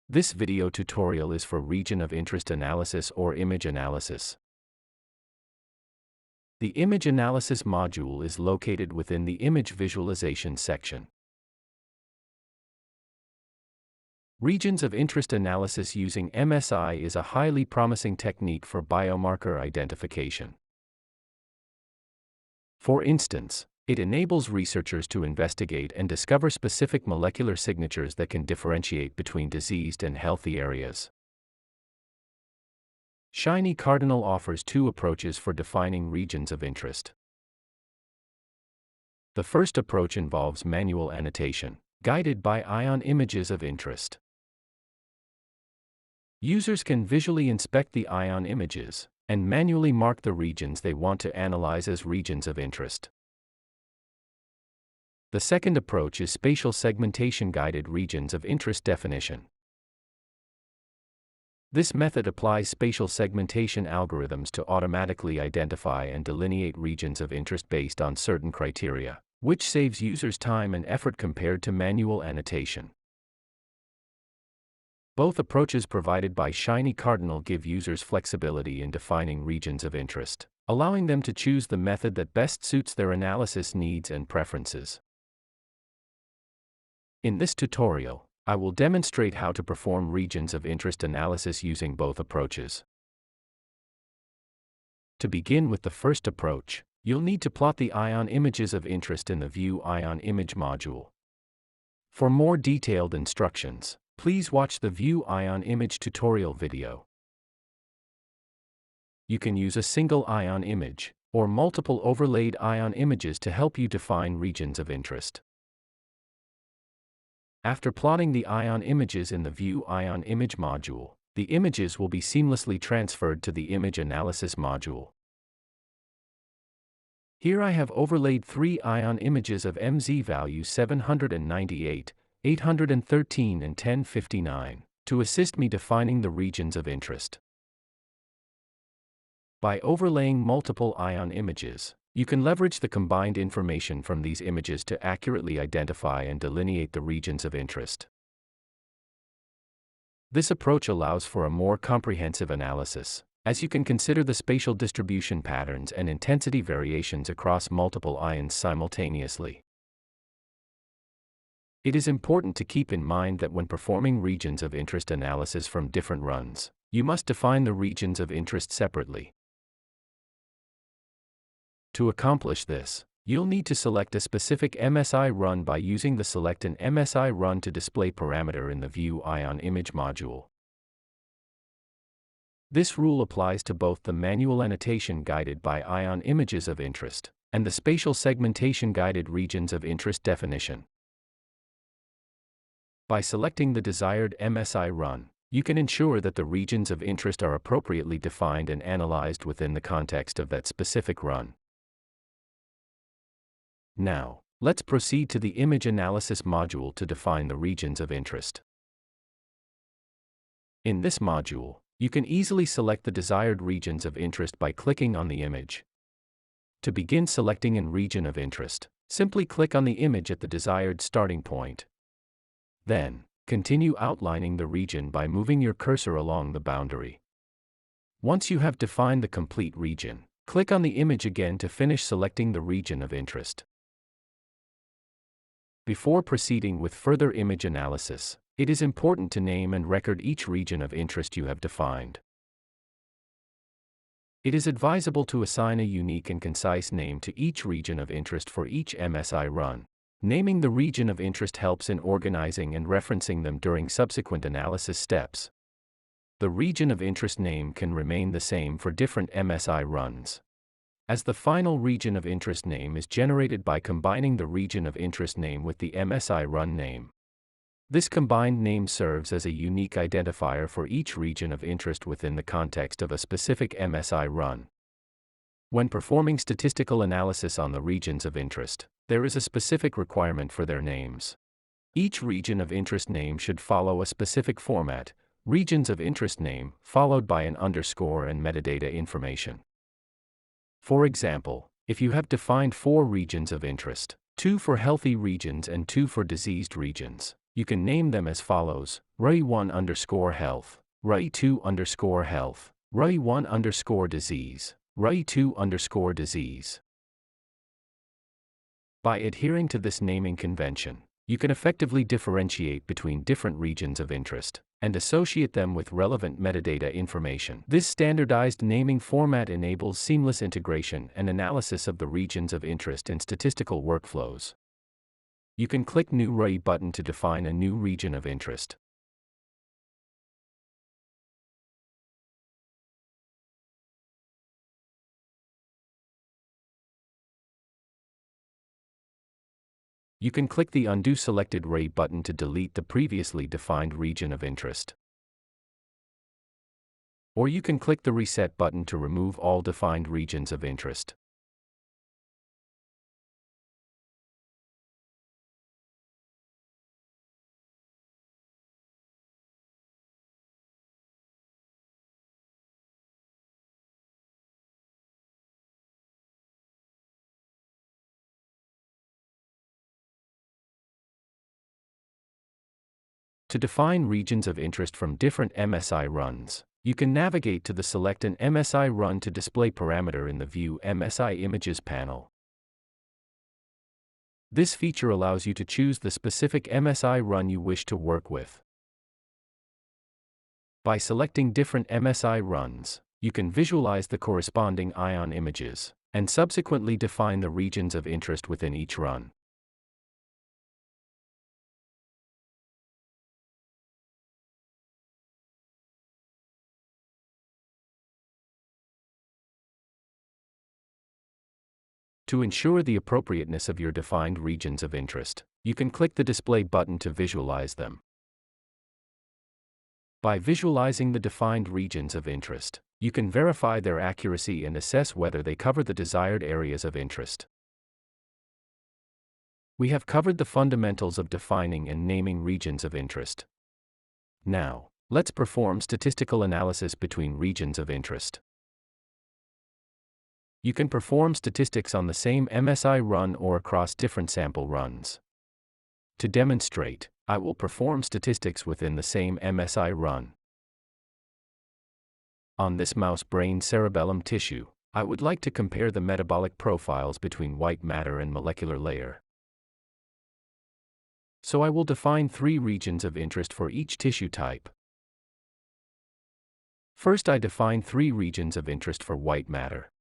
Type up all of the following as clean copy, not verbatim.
This video tutorial is for region of interest analysis or image analysis. The image analysis module is located within the image visualization section. Regions of interest analysis using MSI is a highly promising technique for biomarker identification. For instance, it enables researchers to investigate and discover specific molecular signatures that can differentiate between diseased and healthy areas. ShinyCardinal offers two approaches for defining regions of interest. The first approach involves manual annotation, guided by ion images of interest. Users can visually inspect the ion images and manually mark the regions they want to analyze as regions of interest. The second approach is spatial segmentation-guided regions of interest definition. This method applies spatial segmentation algorithms to automatically identify and delineate regions of interest based on certain criteria, which saves users time and effort compared to manual annotation. Both approaches provided by ShinyCardinal give users flexibility in defining regions of interest, allowing them to choose the method that best suits their analysis needs and preferences. In this tutorial, I will demonstrate how to perform regions of interest analysis using both approaches. To begin with the first approach, you'll need to plot the ion images of interest in the View Ion Image module. For more detailed instructions, please watch the View Ion Image tutorial video. You can use a single ion image, or multiple overlaid ion images to help you define regions of interest. After plotting the ion images in the View Ion Image module, the images will be seamlessly transferred to the Image Analysis module. Here I have overlaid three ion images of MZ values 798, 813 and 1059, to assist me defining the regions of interest. By overlaying multiple ion images, you can leverage the combined information from these images to accurately identify and delineate the regions of interest. This approach allows for a more comprehensive analysis, as you can consider the spatial distribution patterns and intensity variations across multiple ions simultaneously. It is important to keep in mind that when performing regions of interest analysis from different runs, you must define the regions of interest separately. To accomplish this, you'll need to select a specific MSI run by using the Select an MSI Run to Display parameter in the View Ion Image module. This rule applies to both the manual annotation guided by ion images of interest and the spatial segmentation guided regions of interest definition. By selecting the desired MSI run, you can ensure that the regions of interest are appropriately defined and analyzed within the context of that specific run. Now, let's proceed to the Image Analysis module to define the regions of interest. In this module, you can easily select the desired regions of interest by clicking on the image. To begin selecting a region of interest, simply click on the image at the desired starting point. Then, continue outlining the region by moving your cursor along the boundary. Once you have defined the complete region, click on the image again to finish selecting the region of interest. Before proceeding with further image analysis, it is important to name and record each region of interest you have defined. It is advisable to assign a unique and concise name to each region of interest for each MSI run. Naming the region of interest helps in organizing and referencing them during subsequent analysis steps. The region of interest name can remain the same for different MSI runs, as the final region of interest name is generated by combining the region of interest name with the MSI run name. This combined name serves as a unique identifier for each region of interest within the context of a specific MSI run. When performing statistical analysis on the regions of interest, there is a specific requirement for their names. Each region of interest name should follow a specific format, regions of interest name, followed by an underscore and metadata information. For example, if you have defined 4 regions of interest, 2 for healthy regions and 2 for diseased regions, You can name them as follows: ROI1_health, ROI2_health, ROI1_disease, ROI2_disease. By adhering to this naming convention, you can effectively differentiate between different regions of interest and associate them with relevant metadata information. This standardized naming format enables seamless integration and analysis of the regions of interest in statistical workflows. You can click New ROI button to define a new region of interest. You can click the Undo Selected ROI button to delete the previously defined region of interest. Or you can click the Reset button to remove all defined regions of interest. To define regions of interest from different MSI runs, you can navigate to the Select an MSI Run to Display parameter in the View MSI Images panel. This feature allows you to choose the specific MSI run you wish to work with. By selecting different MSI runs, you can visualize the corresponding ion images, and subsequently define the regions of interest within each run. To ensure the appropriateness of your defined regions of interest, you can click the Display button to visualize them. By visualizing the defined regions of interest, you can verify their accuracy and assess whether they cover the desired areas of interest. We have covered the fundamentals of defining and naming regions of interest. Now, let's perform statistical analysis between regions of interest. You can perform statistics on the same MSI run or across different sample runs. To demonstrate, I will perform statistics within the same MSI run. On this mouse brain cerebellum tissue, I would like to compare the metabolic profiles between white matter and molecular layer. So I will define 3 regions of interest for each tissue type. First, I define 3 regions of interest for white matter.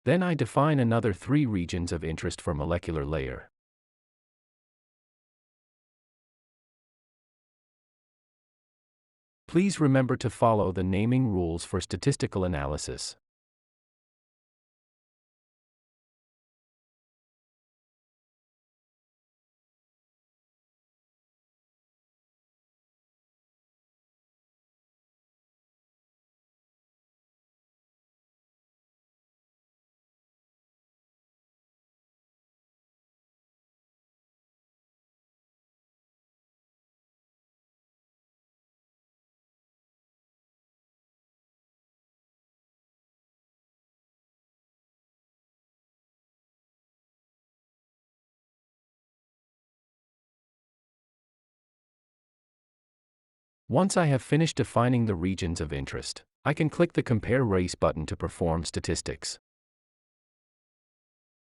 Then I define another 3 regions of interest for molecular layer. Please remember to follow the naming rules for statistical analysis. Once I have finished defining the regions of interest, I can click the Compare Race button to perform statistics.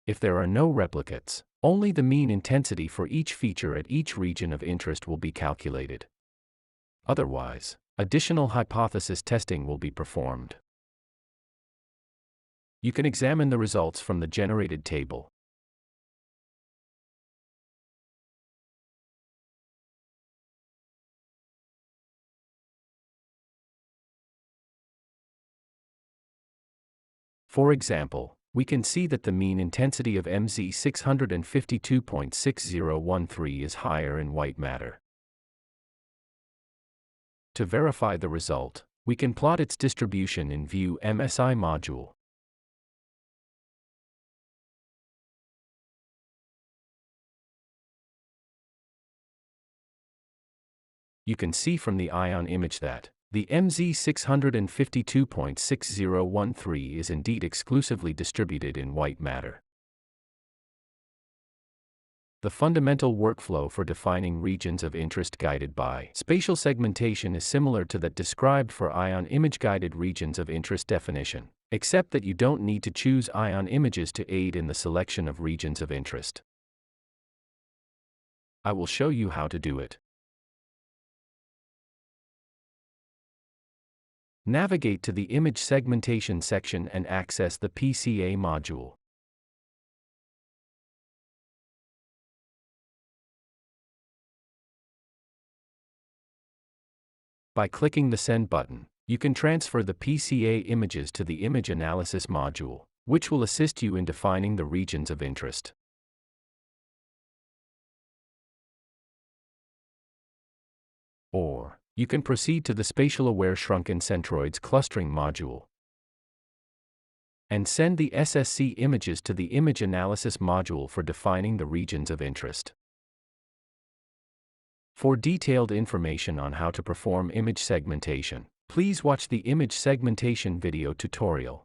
If there are no replicates, Only the mean intensity for each feature at each region of interest will be calculated. Otherwise, additional hypothesis testing will be performed. You can examine the results from the generated table. For example, we can see that the mean intensity of MZ 652.6013 is higher in white matter. To verify the result, we can plot its distribution in View MSI module. You can see from the ion image that the MZ 652.6013 is indeed exclusively distributed in white matter. The fundamental workflow for defining regions of interest guided by spatial segmentation is similar to that described for ion image-guided regions of interest definition, except that you don't need to choose ion images to aid in the selection of regions of interest. I will show you how to do it. Navigate to the Image Segmentation section and access the PCA module. By clicking the Send button, you can transfer the PCA images to the Image Analysis module, which will assist you in defining the regions of interest. Or, you can proceed to the Spatial-Aware Shrunken Centroids Clustering module and send the SSC images to the Image Analysis module for defining the regions of interest. For detailed information on how to perform image segmentation, please watch the image segmentation video tutorial.